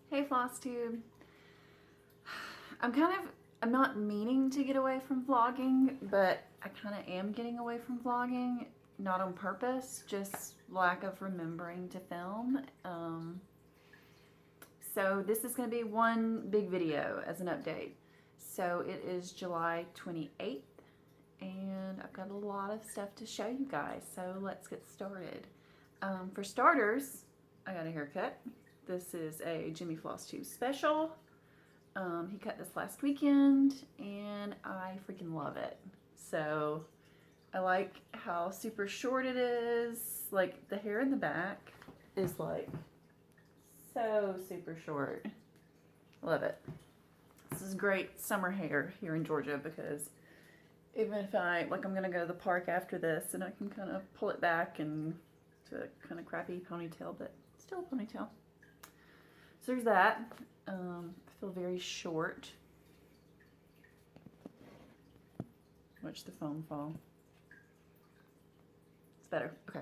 Hey Flosstube. I'm not meaning to get away from vlogging, but I kind of am getting away from vlogging, not on purpose, just lack of remembering to film. So this is going to be one big video as an update. So it is July 28th, and I've got a lot of stuff to show you guys, so let's get started. For starters, I got a haircut. This is a Jimmy Flosstube special. He cut this last weekend, and I freaking love it. So I like how super short it is. Like, the hair in the back is like so super short. Love it. This is great summer hair here in Georgia, because even if I'm gonna go to the park after this, and I can kind of pull it back and to a kind of crappy ponytail, but still a ponytail. So there's that. I feel very short. Watch the foam fall. It's better. Okay.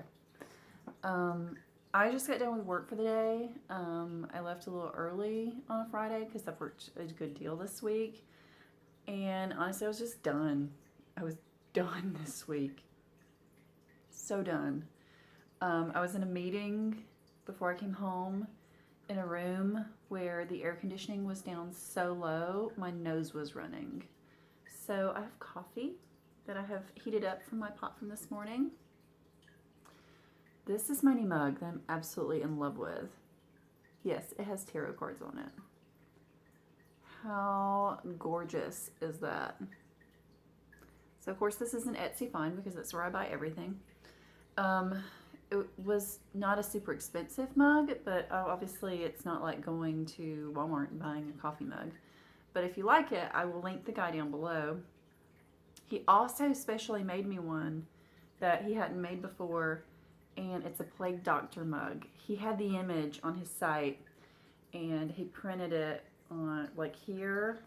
I just got done with work for the day. I left a little early on a Friday because I've worked a good deal this week. And honestly, I was just done. I was done this week. So done. I was in a meeting before I came home in a room where the air conditioning was down so low, my nose was running. So I have coffee that I have heated up from my pot from this morning. This is my new mug that I'm absolutely in love with. Yes, it has tarot cards on it. How gorgeous is that? So of course this is an Etsy find because that's where I buy everything. It was not a super expensive mug, but obviously it's not like going to Walmart and buying a coffee mug. But if you like it, I will link the guy down below. He also specially made me one that he hadn't made before, and it's a Plague Doctor mug. He had the image on his site, and he printed it on like here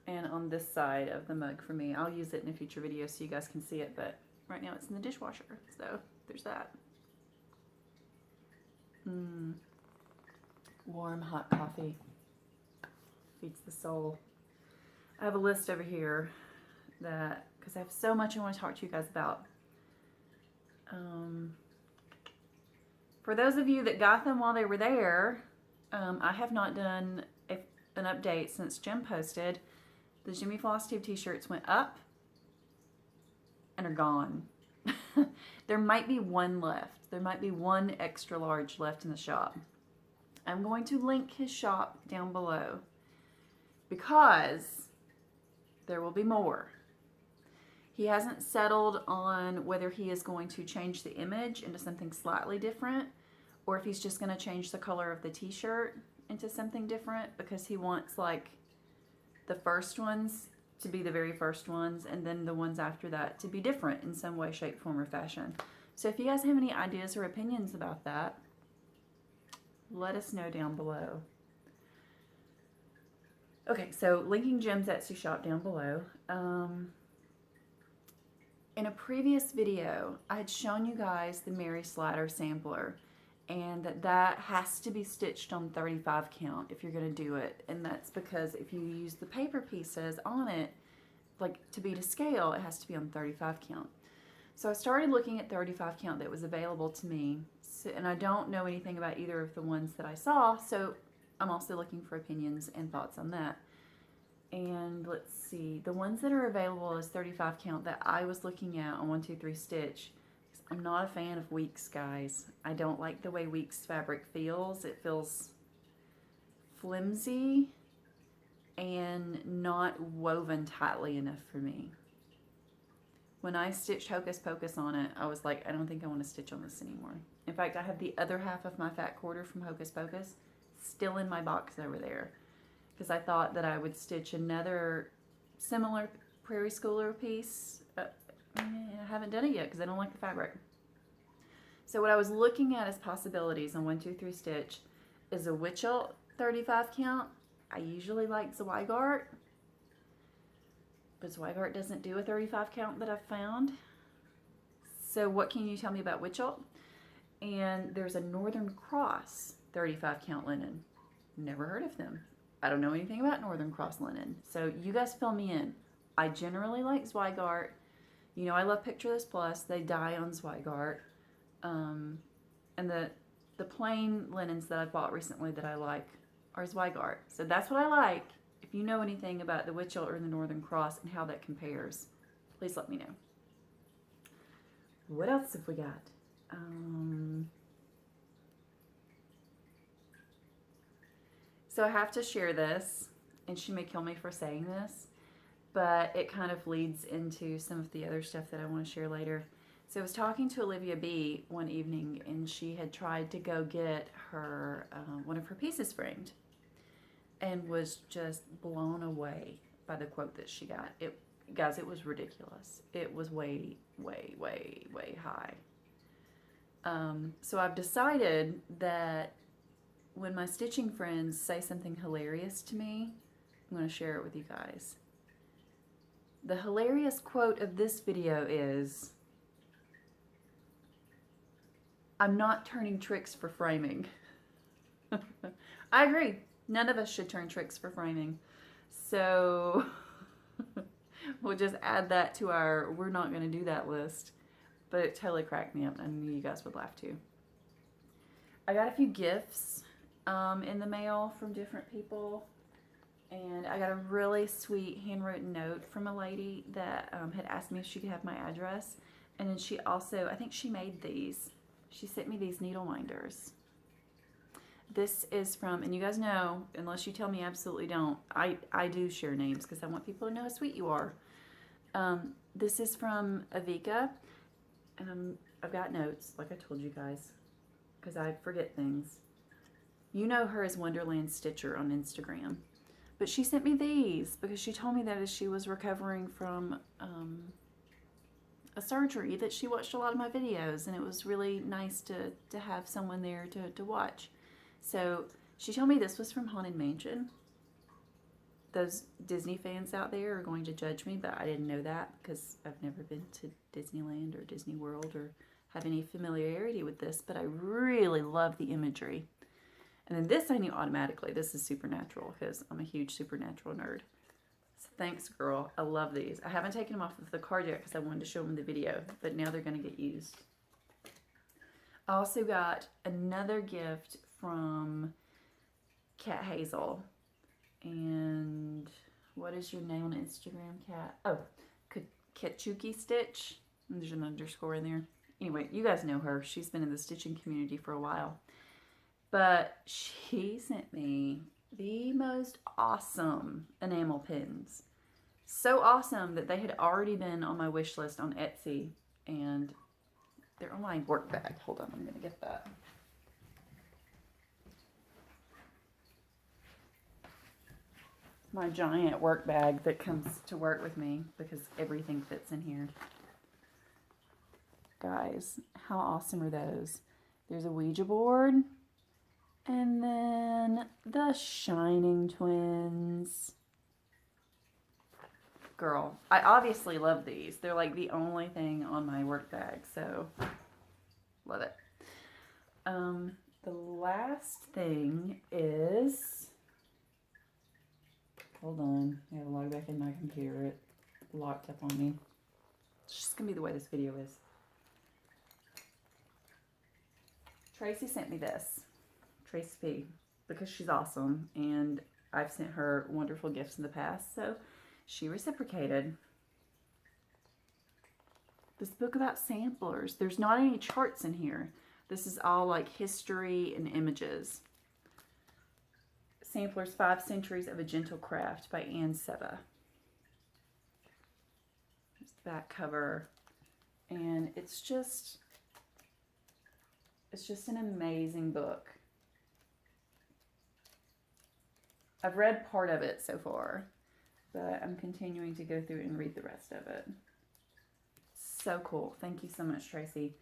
and on this side of the mug for me. I'll use it in a future video so you guys can see it, but right now it's in the dishwasher, so there's that. Warm, hot coffee feeds the soul. I have a list over here that, because I have so much I want to talk to you guys about. For those of you that got them while they were there, I have not done an update since Jim posted. The Jimmy Flosstube t-shirts went up and are gone. There might be one left. There might be one extra large left in the shop. I'm going to link his shop down below because there will be more. He hasn't settled on whether he is going to change the image into something slightly different or if he's just going to change the color of the t-shirt into something different, because he wants like the first ones to be the very first ones and then the ones after that to be different in some way, shape, form, or fashion. So if you guys have any ideas or opinions about that, let us know down below. Okay, so linking Jim's Etsy shop down below. In a previous video, I had shown you guys the Mary Slider sampler, and that has to be stitched on 35 count if you're going to do it. And that's because if you use the paper pieces on it, like to be to scale, it has to be on 35 count. So I started looking at 35 count that was available to me, and I don't know anything about either of the ones that I saw, so I'm also looking for opinions and thoughts on that. And let's see, the ones that are available as 35 count that I was looking at on 1-2-3 Stitch, I'm not a fan of Weeks, guys. I don't like the way Weeks fabric feels. It feels flimsy and not woven tightly enough for me. When I stitched Hocus Pocus on it, I was like, I don't think I want to stitch on this anymore. In fact, I have the other half of my fat quarter from Hocus Pocus still in my box over there, because I thought that I would stitch another similar Prairie Schooler piece. I haven't done it yet because I don't like the fabric. So what I was looking at as possibilities on 1-2-3 Stitch is a Witchelt 35 count. I usually like Zweigart, but Zweigart doesn't do a 35 count that I've found. So what can you tell me about Witchelt? And there's a Northern Cross 35 count linen. Never heard of them. I don't know anything about Northern Cross linen. So you guys fill me in. I generally like Zweigart. You know I love Picture This Plus. They die on Zweigart. And the plain linens that I've bought recently that I like are Zweigart. So that's what I like. If you know anything about the Witchelt or the Northern Cross and how that compares, please let me know. What else have we got? So I have to share this, and she may kill me for saying this, but it kind of leads into some of the other stuff that I want to share later. So I was talking to Olivia B one evening, and she had tried to go get her one of her pieces framed, and was just blown away by the quote that she got. Guys, it was ridiculous. It was way, way, way, way high. So I've decided that when my stitching friends say something hilarious to me, I'm going to share it with you guys. The hilarious quote of this video is, "I'm not turning tricks for framing." I agree. None of us should turn tricks for framing. So we'll just add that to our "we're not going to do that" list. But it totally cracked me up, and I knew you guys would laugh too. I got a few gifts in the mail from different people. And I got a really sweet handwritten note from a lady that had asked me if she could have my address. And then she also, I think she made these. She sent me these needle minders. This is from, and you guys know, unless you tell me absolutely don't, I do share names because I want people to know how sweet you are. This is from Avika. And I've got notes, like I told you guys, because I forget things. You know her as Wonderland Stitcher on Instagram. But she sent me these because she told me that as she was recovering from a surgery that she watched a lot of my videos, and it was really nice to have someone there to watch. So she told me this was from Haunted Mansion. Those Disney fans out there are going to judge me, but I didn't know that because I've never been to Disneyland or Disney World or have any familiarity with this, but I really love the imagery. And then this I knew automatically. This is Supernatural because I'm a huge Supernatural nerd. So thanks, girl. I love these. I haven't taken them off of the card yet because I wanted to show them in the video, but now they're going to get used. I also got another gift from Cat Hazel. And what is your name on Instagram, Cat? Oh, Ketchuki Stitch. There's an underscore in there. Anyway, you guys know her. She's been in the stitching community for a while. But she sent me the most awesome enamel pins. So awesome that they had already been on my wish list on Etsy. And they're on my work bag. Hold on, I'm going to get that. My giant work bag that comes to work with me because everything fits in here. Guys, how awesome are those? There's a Ouija board. And then the Shining Twins. Girl, I obviously love these. They're like the only thing on my work bag, so love it. The last thing is, hold on, I gotta log back in my computer. It locked up on me. It's just gonna be the way this video is. Tracy sent me this. Tracy P, because she's awesome, and I've sent her wonderful gifts in the past, so she reciprocated. This book about samplers. There's not any charts in here. This is all like history and images. Samplers, 5 Centuries of a Gentle Craft by Anne Seba. There's the back cover, and it's just an amazing book. I've read part of it so far, but I'm continuing to go through and read the rest of it. So cool. Thank you so much, Tracy.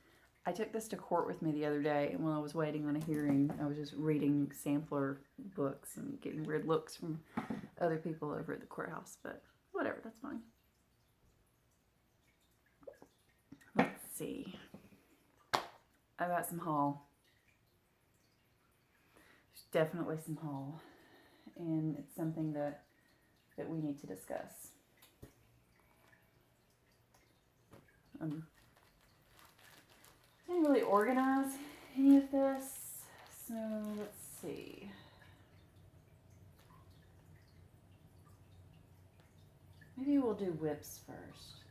I took this to court with me the other day, and while I was waiting on a hearing, I was just reading sampler books and getting weird looks from other people over at the courthouse, but whatever, that's fine. Let's see. I've got some haul. There's definitely some haul. And it's something that we need to discuss. Didn't really organize any of this, so let's see. Maybe we'll do whips first.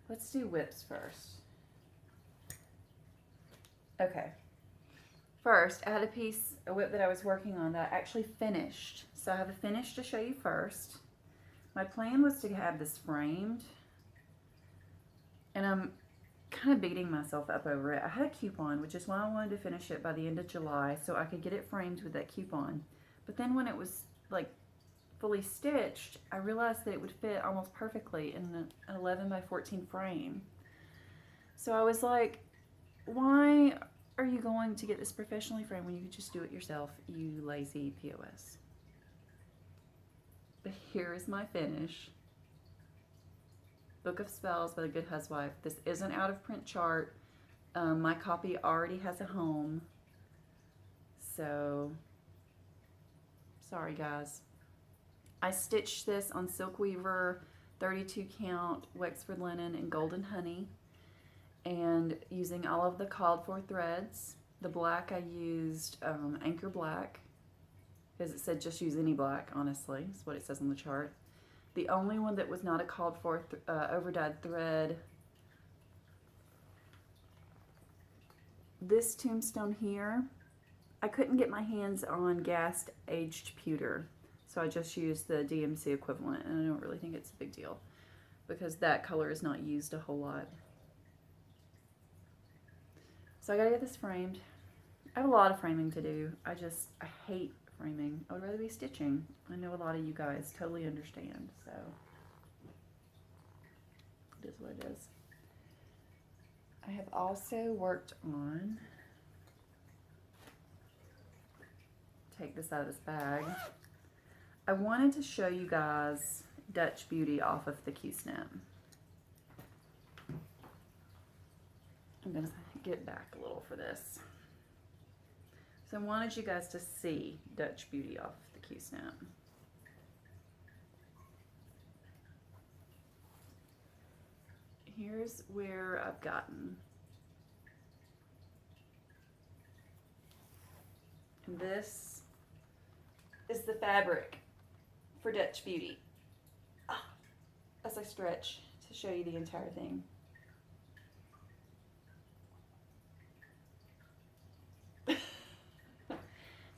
Let's do whips first. Okay. First, I had a whip that I was working on that I actually finished. So I have a finish to show you first. My plan was to have this framed, and I'm kind of beating myself up over it. I had a coupon, which is why I wanted to finish it by the end of July so I could get it framed with that coupon. But then when it was like fully stitched, I realized that it would fit almost perfectly in an 11 by 14 frame. So I was like, why are you going to get this professionally framed when you could just do it yourself, you lazy POS? But here is my finish. Book of Spells by the Good Housewife. This is an out of print chart. My copy already has a home. So, sorry guys. I stitched this on Silk Weaver, 32 count, Wexford linen, and golden honey. And using all of the called for threads. The black I used Anchor Black, because it said just use any black, honestly, is what it says on the chart. The only one that was not a called for overdyed thread, this tombstone here, I couldn't get my hands on gassed aged pewter, so I just used the DMC equivalent, and I don't really think it's a big deal because that color is not used a whole lot. So I gotta get this framed. I have a lot of framing to do. I hate framing. I would rather be stitching. I know a lot of you guys totally understand, so it is what it is. I have also worked on, take this out of this bag. I wanted to show you guys Dutch Beauty off of the Q-Snap. I'm gonna get back a little for this. So I wanted you guys to see Dutch Beauty off the Q-Snap. Here's where I've gotten. And this is the fabric for Dutch Beauty. As I stretch to show you the entire thing.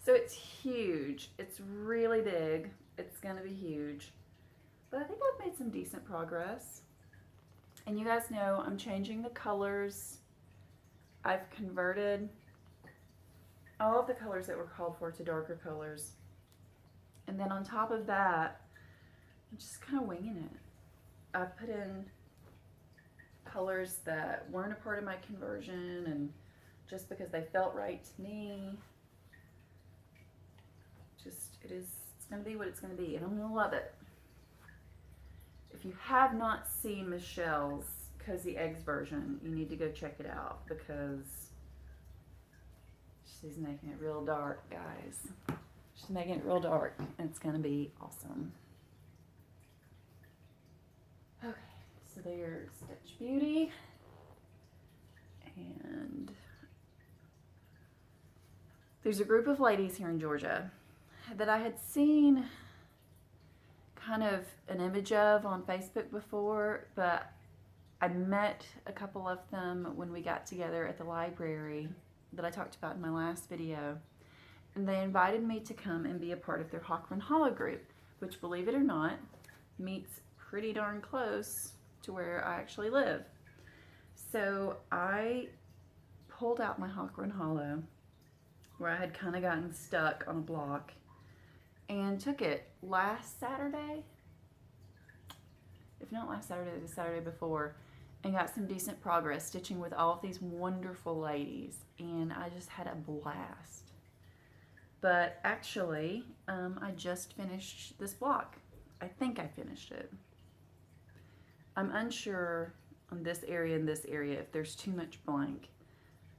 So it's huge. It's really big. It's gonna be huge. But I think I've made some decent progress. And you guys know I'm changing the colors. I've converted all of the colors that were called for to darker colors. And then on top of that, I'm just kind of winging it. I put in colors that weren't a part of my conversion, and just because they felt right to me. It's going to be what it's going to be, and I'm going to love it. If you have not seen Michelle's Cozy Eggs version, you need to go check it out because she's making it real dark, guys. She's making it real dark, and it's going to be awesome. Okay, so there's Dutch Beauty, and there's a group of ladies here in Georgia that I had seen kind of an image of on Facebook before, but I met a couple of them when we got together at the library that I talked about in my last video, and they invited me to come and be a part of their Hawk Run Hollow group, which, believe it or not, meets pretty darn close to where I actually live. So I pulled out my Hawk Run Hollow, where I had kind of gotten stuck on a block, and took it last Saturday, if not last Saturday, the Saturday before, and got some decent progress stitching with all of these wonderful ladies, and I just had a blast. But actually, I just finished this block. I think I finished it. I'm unsure on this area and this area if there's too much blank,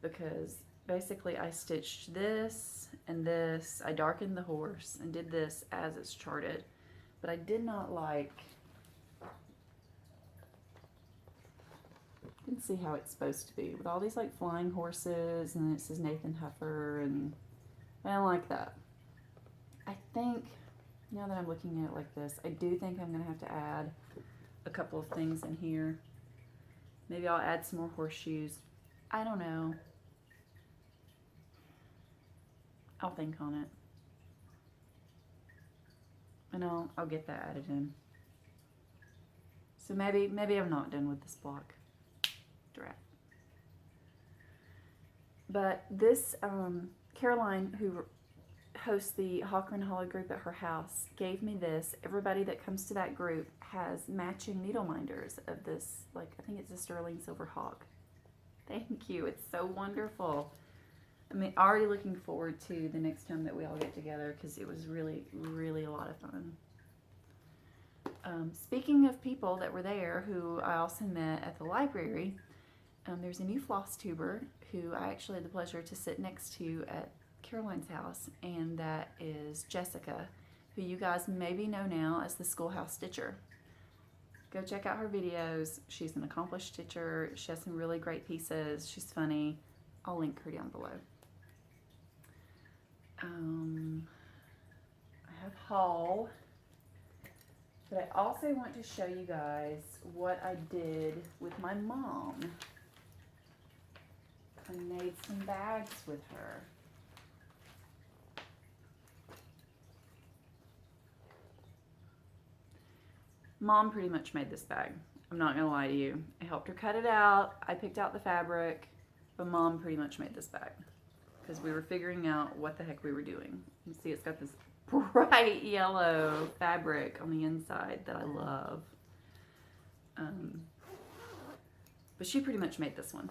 because basically I stitched this and this. I darkened the horse and did this as it's charted, but I did not like, didn't see how it's supposed to be with all these like flying horses, and then it says Nathan Huffer, and I don't like that. I think now that I'm looking at it like this, I do think I'm gonna have to add a couple of things in here. Maybe I'll add some more horseshoes. I don't know. I'll think on it. And I'll get that added in. So maybe I'm not done with this block. Drat. But this, Caroline, who hosts the Hawker and Holly group at her house, gave me this. Everybody that comes to that group has matching needle minders of this, like, I think it's a sterling silver hawk. Thank you. It's so wonderful. I mean, already looking forward to the next time that we all get together, because it was really, really a lot of fun. Speaking of people that were there who I also met at the library, there's a new Flosstuber who I actually had the pleasure to sit next to at Caroline's house, and that is Jessica, who you guys maybe know now as the Schoolhouse Stitcher. Go check out her videos. She's an accomplished stitcher. She has some really great pieces. She's funny. I'll link her down below. I have haul, but I also want to show you guys what I did with my mom. I made some bags with her. Mom pretty much made this bag. I'm not gonna lie to you. I helped her cut it out. I picked out the fabric, but Mom pretty much made this bag because we were figuring out what the heck we were doing. You see, it's got this bright yellow fabric on the inside that I love. But she pretty much made this one.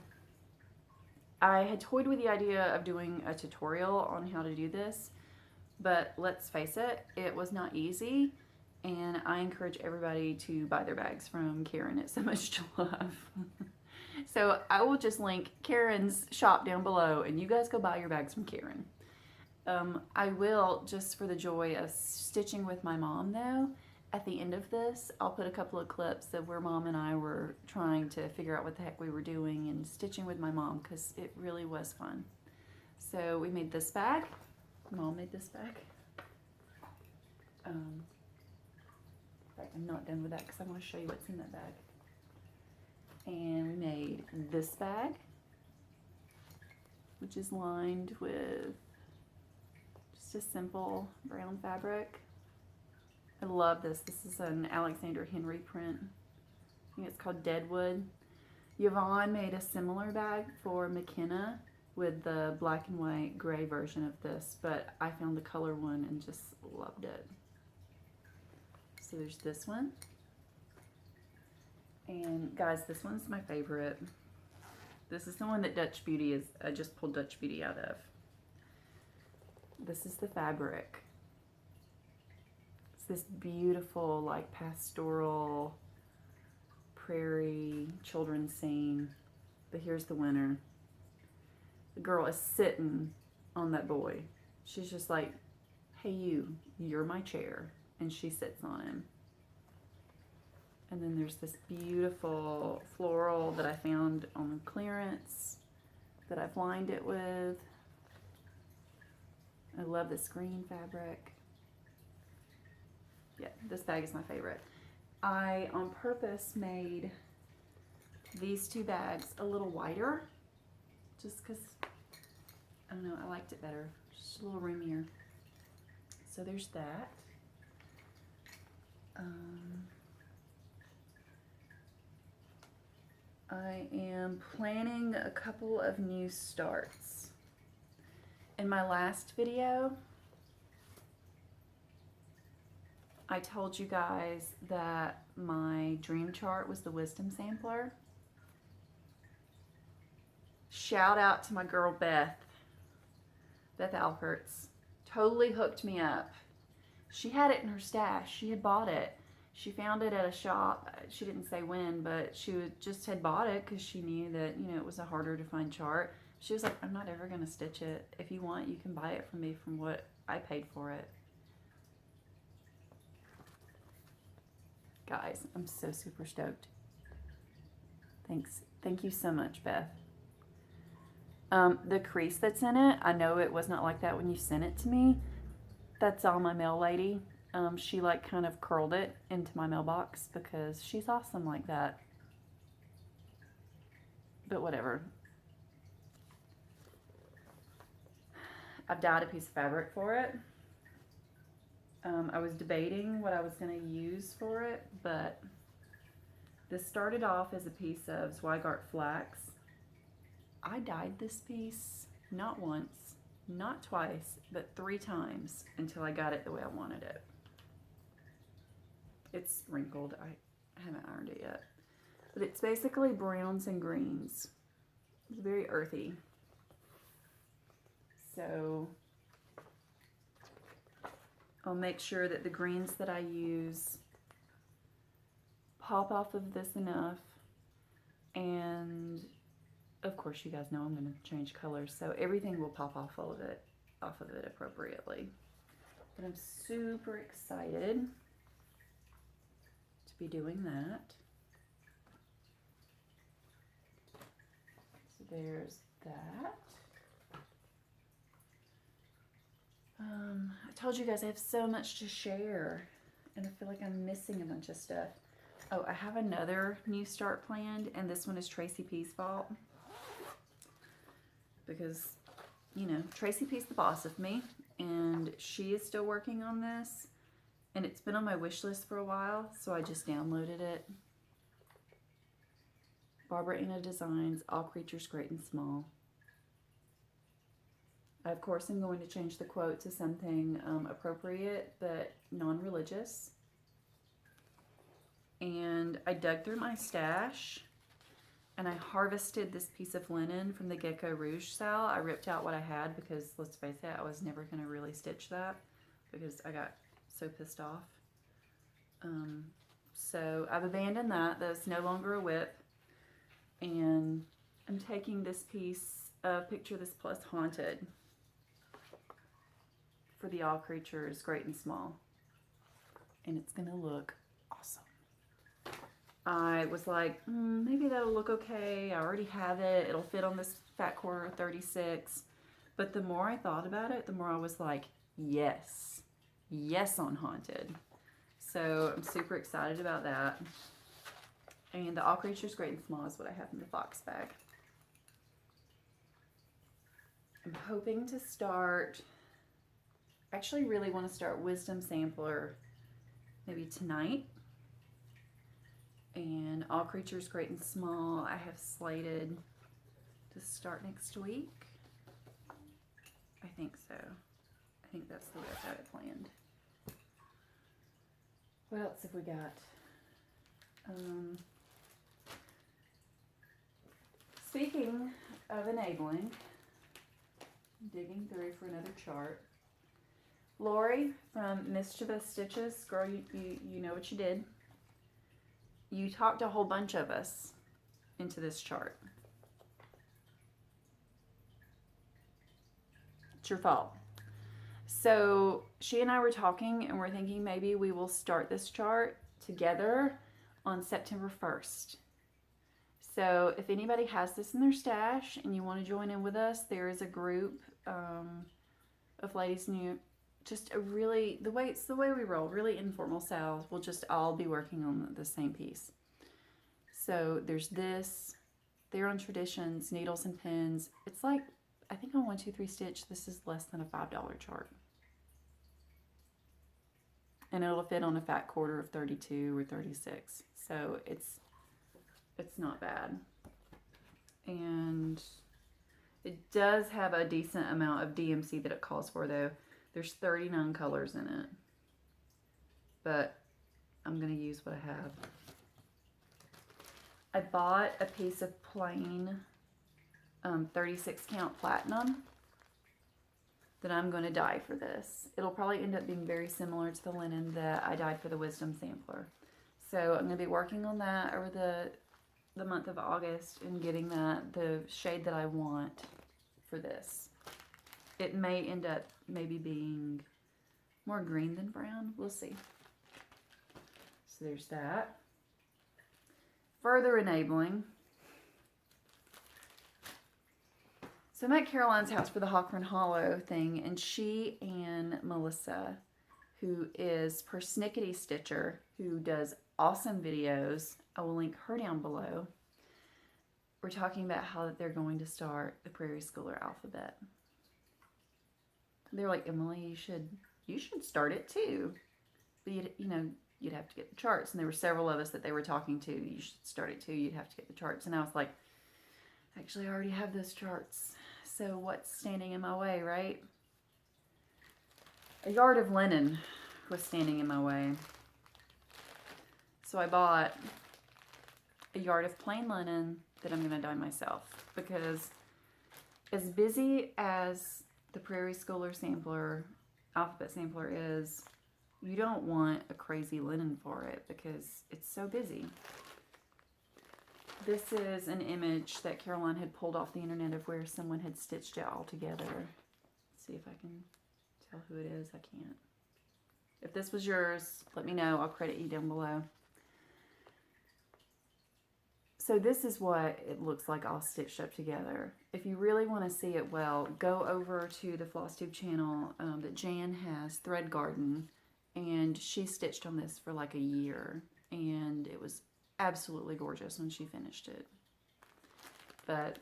I had toyed with the idea of doing a tutorial on how to do this, but let's face it, it was not easy, and I encourage everybody to buy their bags from Karen. It's so much to love. So I will just link Karen's shop down below, and you guys go buy your bags from Karen. I will, just for the joy of stitching with my mom though, at the end of this, I'll put a couple of clips of where Mom and I were trying to figure out what the heck we were doing and stitching with my mom, because it really was fun. So we made this bag. Mom made this bag. Right, I'm not done with that because I want to show you what's in that bag. And we made this bag, which is lined with just a simple brown fabric. I love this. This is an Alexander Henry print. I think it's called Deadwood. Yvonne made a similar bag for McKenna with the black and white gray version of this, but I found the color one and just loved it. So there's this one. And guys, this one's my favorite. This is the one that Dutch Beauty is, I just pulled Dutch Beauty out of. This is the fabric. It's this beautiful, like, pastoral prairie children's scene. But here's the winner. The girl is sitting on that boy. She's just like, hey you're my chair. And she sits on him. And then there's this beautiful floral that I found on clearance that I've lined it with. I love this green fabric. Yeah, this bag is my favorite. I, on purpose, made these two bags a little wider, just because, I don't know, I liked it better. Just a little roomier. So there's that. I am planning a couple of new starts. In my last video, I told you guys that my dream chart was the Wisdom Sampler. Shout out to my girl Beth Alperts. Totally hooked me up. She had it in her stash. She had bought it. She found it at a shop. She didn't say when, but she just had bought it because she knew that, you know, it was a harder to find chart. She was like, I'm not ever going to stitch it. If you want, you can buy it from me from what I paid for it. Guys, I'm so super stoked. Thanks. Thank you so much, Beth. The crease that's in it, I know it was not like that when you sent it to me. That's all my mail lady. She like kind of curled it into my mailbox because she's awesome like that. But whatever. I've dyed a piece of fabric for it. I was debating what I was going to use for it, but this started off as a piece of Zweigart flax. I dyed this piece not once, not twice, but 3 times until I got it the way I wanted it. It's wrinkled. I haven't ironed it yet. But it's basically browns and greens. It's very earthy. So I'll make sure that the greens that I use pop off of this enough. And of course you guys know I'm going to change colors, so everything will pop off of it appropriately. But I'm super excited to be doing that. So there's that. I told you guys I have so much to share, and I feel like I'm missing a bunch of stuff. Oh, I have another new start planned, and this one is Tracy P's fault. Because, you know, Tracy P's the boss of me, and she is still working on this, and it's been on my wish list for a while, so I just downloaded it. Barbara Anna Designs, All Creatures Great and Small. I, of course, am going to change the quote to something appropriate, but non-religious. And I dug through my stash, and I harvested this piece of linen from the Gecko Rouge sale. I ripped out what I had because, let's face it, I was never going to really stitch that because I got so pissed off. So I've abandoned that. That's no longer a whip. And I'm taking this piece of Picture This Plus Haunted for the All Creatures Great and Small. And it's going to look awesome. I was like, maybe that'll look okay. I already have it. It'll fit on this fat quarter 36. But the more I thought about it, the more I was like, yes. Yes on Haunted. So I'm super excited about that. And the All Creatures Great and Small is what I have in the Fox bag. I'm hoping to start, actually really want to start Wisdom Sampler maybe tonight. And All Creatures Great and Small I have slated to start next week. I think so. I think that's the way I've got it planned. What else have we got? Speaking of enabling, I'm digging through for another chart. Lori from Mischievous Stitches, girl, you know what you did. You talked a whole bunch of us into this chart. It's your fault. So she and I were talking, and we're thinking maybe we will start this chart together on September 1st. So if anybody has this in their stash and you want to join in with us, there is a group of ladies new. Just a really, it's the way we roll, really informal sales. We'll just all be working on the same piece. So there's this, they're on Traditions, Needles and Pins. It's like, I think on 1, 2, 3 Stitch, this is less than a $5 chart. And it'll fit on a fat quarter of 32 or 36. So it's not bad. And it does have a decent amount of DMC that it calls for though. There's 39 colors in it. But I'm going to use what I have. I bought a piece of plain 36 count platinum that I'm going to dye for this. It'll probably end up being very similar to the linen that I dyed for the Wisdom Sampler. So I'm going to be working on that over the month of August and getting the shade that I want for this. It may end up maybe being more green than brown. We'll see. So there's that. Further enabling. So I'm at Caroline's house for the Hawkburn Hollow thing, and she and Melissa, who is Persnickety Stitcher, who does awesome videos, I will link her down below. We're talking about how they're going to start the Prairie Schooler alphabet. They're like, Emily, you should start it too. But you'd have to get the charts. And there were several of us that they were talking to. You should start it too. You'd have to get the charts. And I was like, actually, I already have those charts. So what's standing in my way, right? A yard of linen was standing in my way. So I bought a yard of plain linen that I'm going to dye myself. Because as busy as the Prairie Schooler sampler, alphabet sampler is, you don't want a crazy linen for it because it's so busy. This is an image that Caroline had pulled off the internet of where someone had stitched it all together. Let's see if I can tell who it is. I can't. If this was yours, let me know. I'll credit you down below. So this is what it looks like all stitched up together. If you really want to see it well, go over to the Flosstube channel that Jan has, Thread Garden, and she stitched on this for like a year, and it was absolutely gorgeous when she finished it. But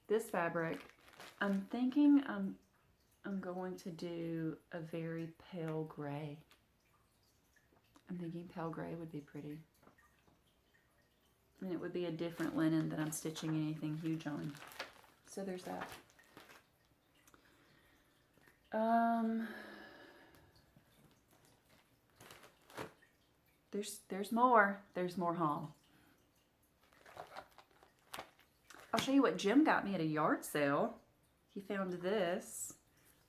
this fabric, I'm thinking I'm going to do a very pale gray. I'm thinking pale gray would be pretty. And it would be a different linen that I'm stitching anything huge on. So there's that. There's more. There's more haul. I'll show you what Jim got me at a yard sale. He found this,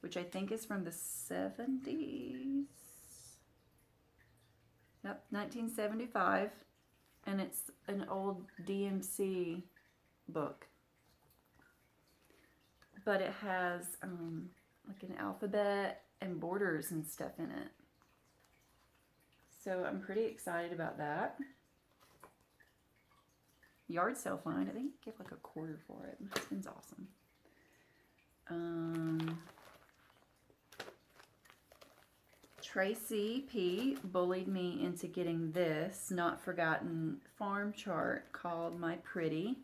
which I think is from the 70s. Yep, 1975. And it's an old DMC book. But it has like an alphabet and borders and stuff in it. So I'm pretty excited about that. Yard sale find. I think I gave like $1/4 for it. My husband's awesome. Tracy P. bullied me into getting this Not Forgotten farm chart called My Pretty.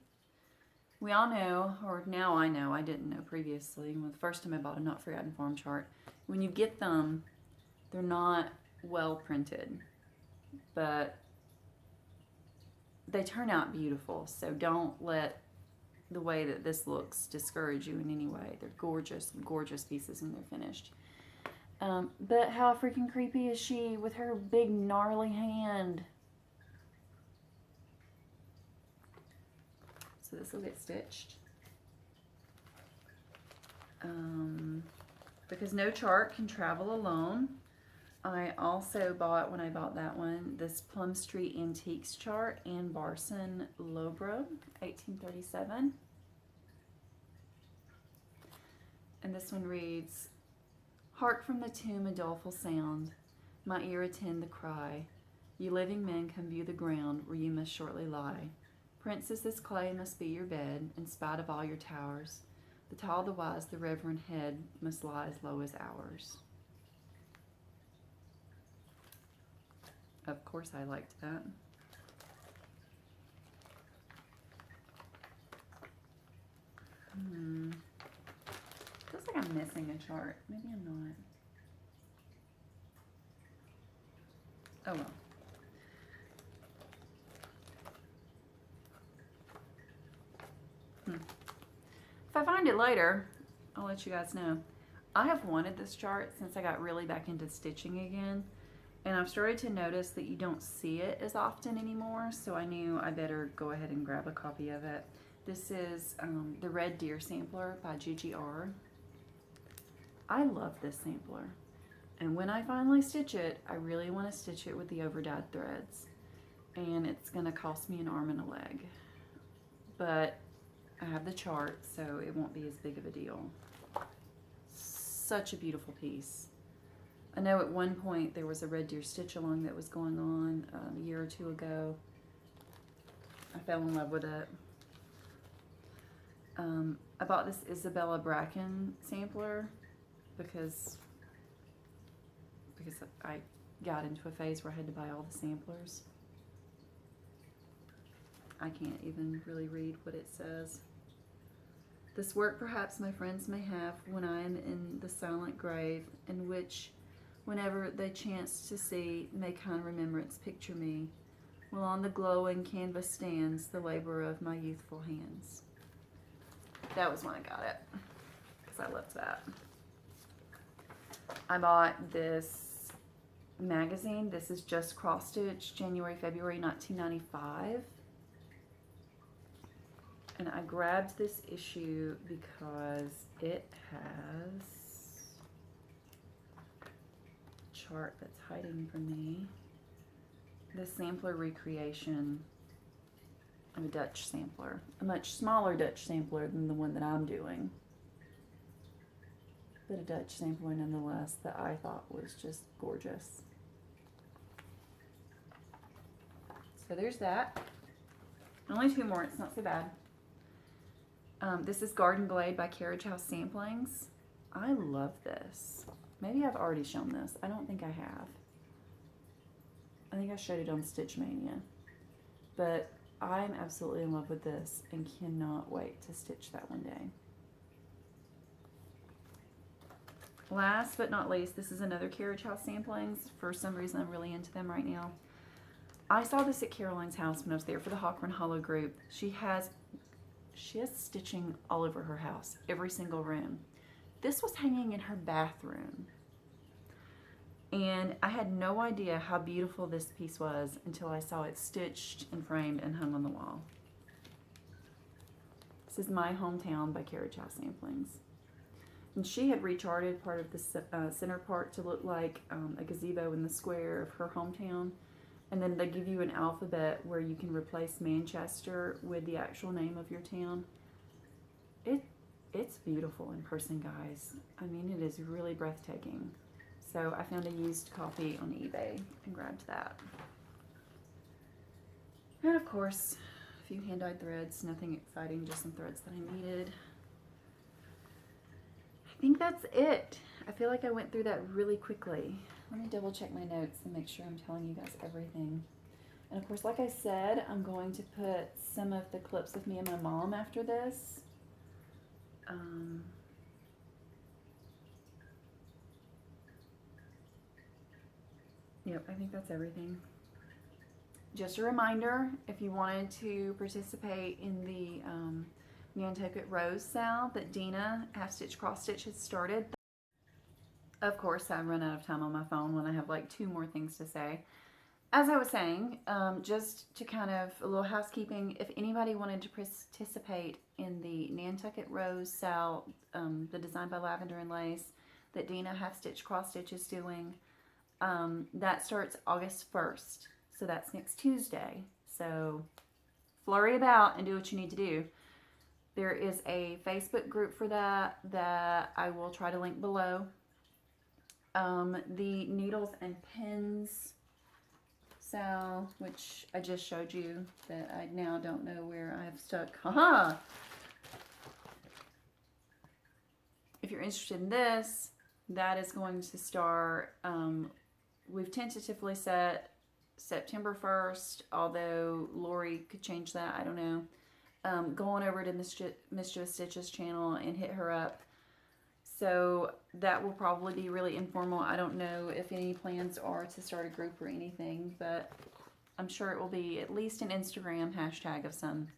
We all know, or now I know, I didn't know previously, when the first time I bought a Not Forgotten farm chart, when you get them, they're not well printed, but they turn out beautiful. So don't let the way that this looks discourage you in any way. They're gorgeous, gorgeous pieces and they're finished. But how freaking creepy is she with her big gnarly hand? So this will get stitched. Because no chart can travel alone. I also bought, when I bought that one, this Plum Street Antiques chart and Barson Lobra, 1837. And this one reads, "Hark from the tomb a doleful sound, my ear attend the cry. You living men come view the ground where you must shortly lie. Princess, this clay must be your bed, in spite of all your towers. The tall, the wise, the reverend head must lie as low as ours." Of course I liked that. Feels like I'm missing a chart. Maybe I'm not. Oh well. If I find it later, I'll let you guys know. I have wanted this chart since I got really back into stitching again. And I've started to notice that you don't see it as often anymore, so I knew I better go ahead and grab a copy of it. This is the Red Deer Sampler by GGR. I love this sampler. And when I finally stitch it, I really want to stitch it with the overdyed threads. and it's gonna cost me an arm and a leg, but I have the chart, so it won't be as big of a deal. Such a beautiful piece. I know at one point there was a red deer stitch along that was going on a year or two ago. I fell in love with it. I bought this Isabella Bracken sampler because I got into a phase where I had to buy all the samplers. I can't even really read what it says. This work perhaps my friends may have when I am in the silent grave, in which whenever they chance to see, may kind remembrance picture me, while on the glowing canvas stands the labor of my youthful hands. That was when I got it, because I loved that. I bought this magazine. This is just cross stitch, January, February 1995. And I grabbed this issue because it has a chart that's hiding from me. The sampler recreation of a Dutch sampler. A much smaller Dutch sampler than the one that I'm doing. But a Dutch sampler nonetheless that I thought was just gorgeous. So there's that. Only 2 more, it's not so bad. This is Garden Glade by Carriage House Samplings. I love this. Maybe I've already shown this. I don't think I have. I think I showed it on Stitch Mania. But I'm absolutely in love with this and cannot wait to stitch that one day. Last but not least, this is another Carriage House Samplings. For some reason, I'm really into them right now. I saw this at Caroline's house when I was there for the Hawk Hollow group. She has stitching all over her house, every single room. This was hanging in her bathroom. And I had no idea how beautiful this piece was until I saw it stitched and framed and hung on the wall. This is My Hometown by Carriage House Samplings. And she had recharted part of the center part to look like a gazebo in the square of her hometown. And then they give you an alphabet where you can replace Manchester with the actual name of your town. It's beautiful in person, guys. I mean, it is really breathtaking. So I found a used copy on eBay and grabbed that. And of course, a few hand-dyed threads. Nothing exciting, just some threads that I needed. I think that's it. I feel like I went through that really quickly. Let me double check my notes and make sure I'm telling you guys everything. And of course, like I said, I'm going to put some of the clips with me and my mom after this. Yep, I think that's everything. Just a reminder, if you wanted to participate in the Nantucket Rose sale that Dina Half Stitch Cross Stitch has started. Of course, I run out of time on my phone when I have like 2 more things to say. As I was saying, just to kind of a little housekeeping, if anybody wanted to participate in the Nantucket Rose sale, the Design by Lavender and Lace that Dina Half Stitch Cross Stitch is doing, that starts August 1st. So that's next Tuesday. So flurry about and do what you need to do. There is a Facebook group for that I will try to link below. The needles and pins sale, which I just showed you that I now don't know where I've stuck. Haha! If you're interested in this, that is going to start, we've tentatively set September 1st, although Lori could change that, I don't know. Go on over to Mischievous Stitches channel and hit her up. So that will probably be really informal. I don't know if any plans are to start a group or anything, but I'm sure it will be at least an Instagram hashtag of some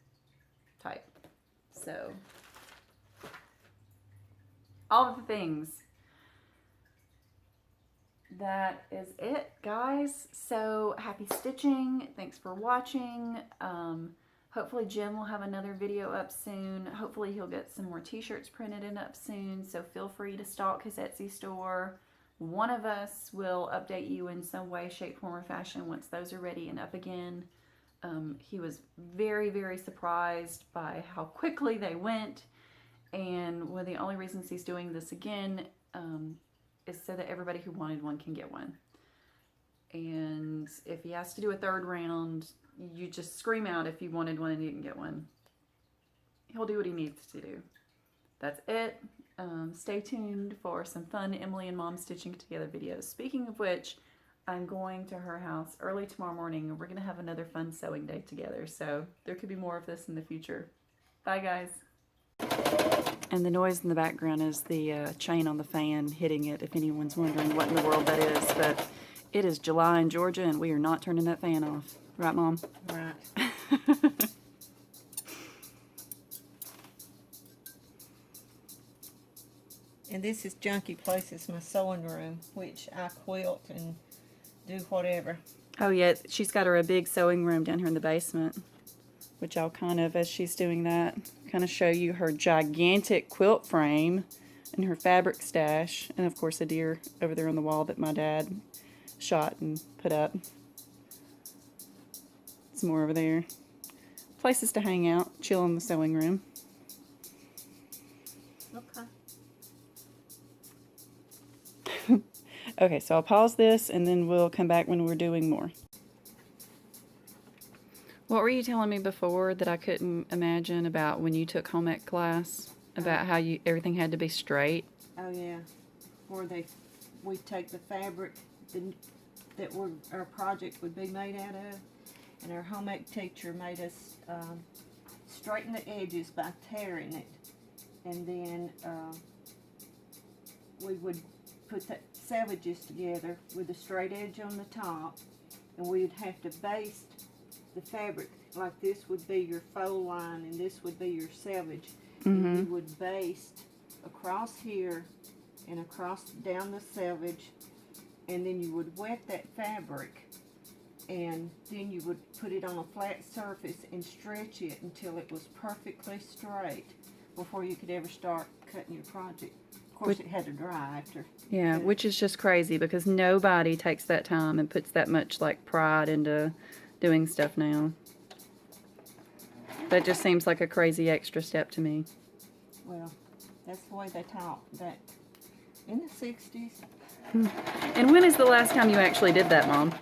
type. So all of the things. That is it, guys. So happy stitching. Thanks for watching. Hopefully Jim will have another video up soon. Hopefully he'll get some more t-shirts printed and up soon. So feel free to stalk his Etsy store. One of us will update you in some way, shape, form, or fashion once those are ready and up again. He was very, very surprised by how quickly they went. And one of the only reasons he's doing this again is so that everybody who wanted one can get one. And if he has to do a third round, you just scream out if you wanted one and you didn't get one. He'll do what he needs to do. That's it. Stay tuned for some fun Emily and Mom stitching together videos. Speaking of which, I'm going to her house early tomorrow morning and we're going to have another fun sewing day together. So there could be more of this in the future. Bye, guys. And the noise in the background is the chain on the fan hitting it, if anyone's wondering what in the world that is. But it is July in Georgia and we are not turning that fan off. Right, Mom? Right. And this is Junky Places, my sewing room, which I quilt and do whatever. Oh yeah, she's got her a big sewing room down here in the basement, which I'll kind of, as she's doing that, kind of show you her gigantic quilt frame and her fabric stash, and of course a deer over there on the wall that my dad shot and put up. Some more over there. Places to hang out, chill in the sewing room. Okay. Okay, so I'll pause this and then we'll come back when we're doing more. What were you telling me before that I couldn't imagine about when you took home ec class? About how everything had to be straight? Oh yeah, where we take the fabric that our project would be made out of, and our home ec teacher made us straighten the edges by tearing it, and then we would put the selvages together with a straight edge on the top, and we'd have to baste the fabric. Like this would be your fold line and this would be your selvage. And you would baste across here and across down the selvage, and then you would wet that fabric, and then you would put it on a flat surface and stretch it until it was perfectly straight before you could ever start cutting your project. Of course, it had to dry after. Yeah, which is just crazy because nobody takes that time and puts that much like pride into doing stuff now. That just seems like a crazy extra step to me. Well, that's the way they taught that in the 60s. And when is the last time you actually did that, Mom?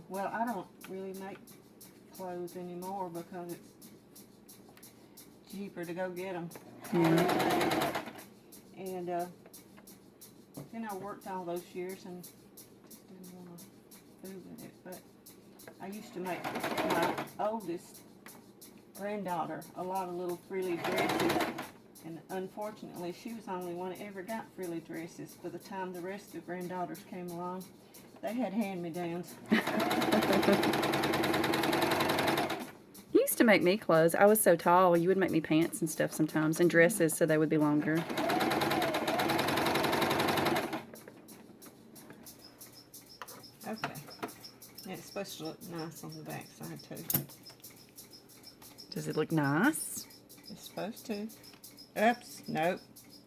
Well, I don't really make clothes anymore because it's cheaper to go get them. And then I worked all those years and just didn't want to fool with it. But I used to make my oldest granddaughter a lot of little frilly dresses, and unfortunately she was the only one that ever got frilly dresses. By the time the rest of the granddaughters came along, they had hand-me-downs. You used to make me clothes. I was so tall, you would make me pants and stuff sometimes, and dresses so they would be longer. Okay. And it's supposed to look nice on the back side too. Does it look nice? It's supposed to. Oops, nope.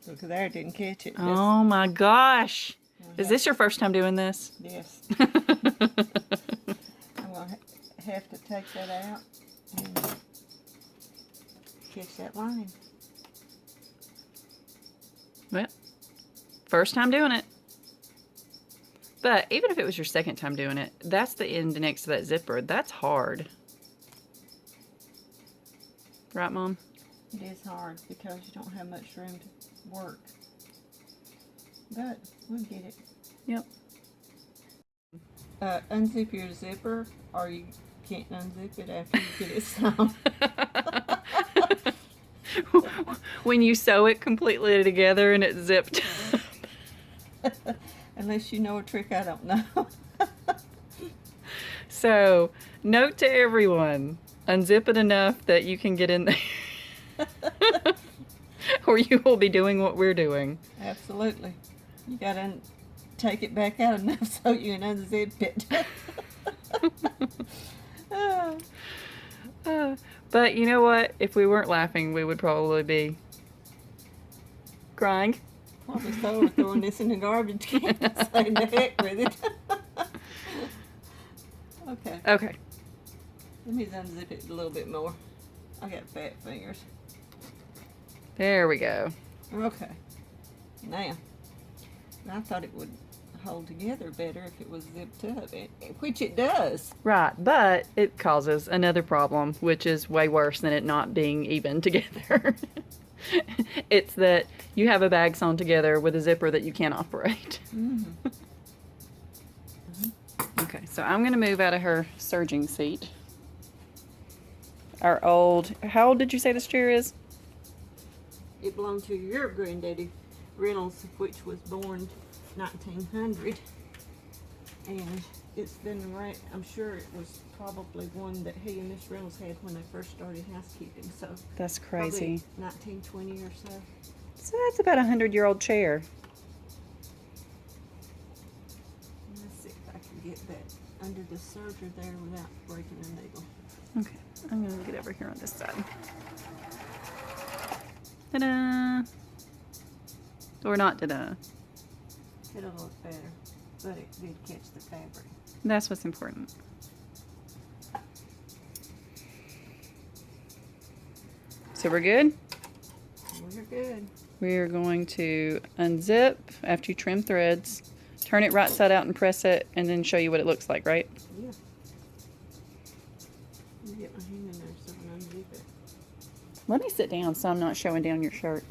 Look there, didn't catch it. Oh my gosh. Is this your first time doing this? Yes. I'm going to have to take that out and catch that line. Well, first time doing it. But even if it was your second time doing it, that's the end next to that zipper. That's hard. Right, Mom? It is hard because you don't have much room to work. But we'll get it. Yep. Unzip your zipper, or you can't unzip it after you get it sewn. When you sew it completely together and it's zipped. Unless you know a trick I don't know. So, note to everyone, unzip it enough that you can get in there. Or you will be doing what we're doing. Absolutely. You gotta take it back out enough so you can unzip it. But you know what? If we weren't laughing, we would probably be crying. Probably so. We're throwing this in the garbage can and saying the heck with it. Okay. Okay. Let me unzip it a little bit more. I got fat fingers. There we go. Okay. Now, I thought it would hold together better if it was zipped up, which it does. Right, but it causes another problem, which is way worse than it not being even together. It's that you have a bag sewn together with a zipper that you can't operate. Mm-hmm. Okay, so I'm going to move out of her surging seat. Our old, how old did you say this chair is? It belonged to your granddaddy Reynolds, which was born 1900, and it's been around. I'm sure it was probably one that he and Miss Reynolds had when they first started housekeeping. So That's crazy. probably 1920 or so. So that's about a 100-year-old chair. Let's see if I can get that under the serger there without breaking a needle. Okay, I'm going to get over here on this side. Ta-da! Or not ta-da. It'll look better, but it did catch the fabric. That's what's important. So we're good? We're good. We're going to unzip after you trim threads, turn it right side out and press it, and then show you what it looks like, right? Yeah. Let me get my hand in there so I can unzip it. Let me sit down so I'm not showing down your shirt.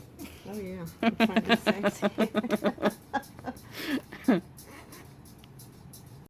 Oh yeah, I'm trying to be sexy.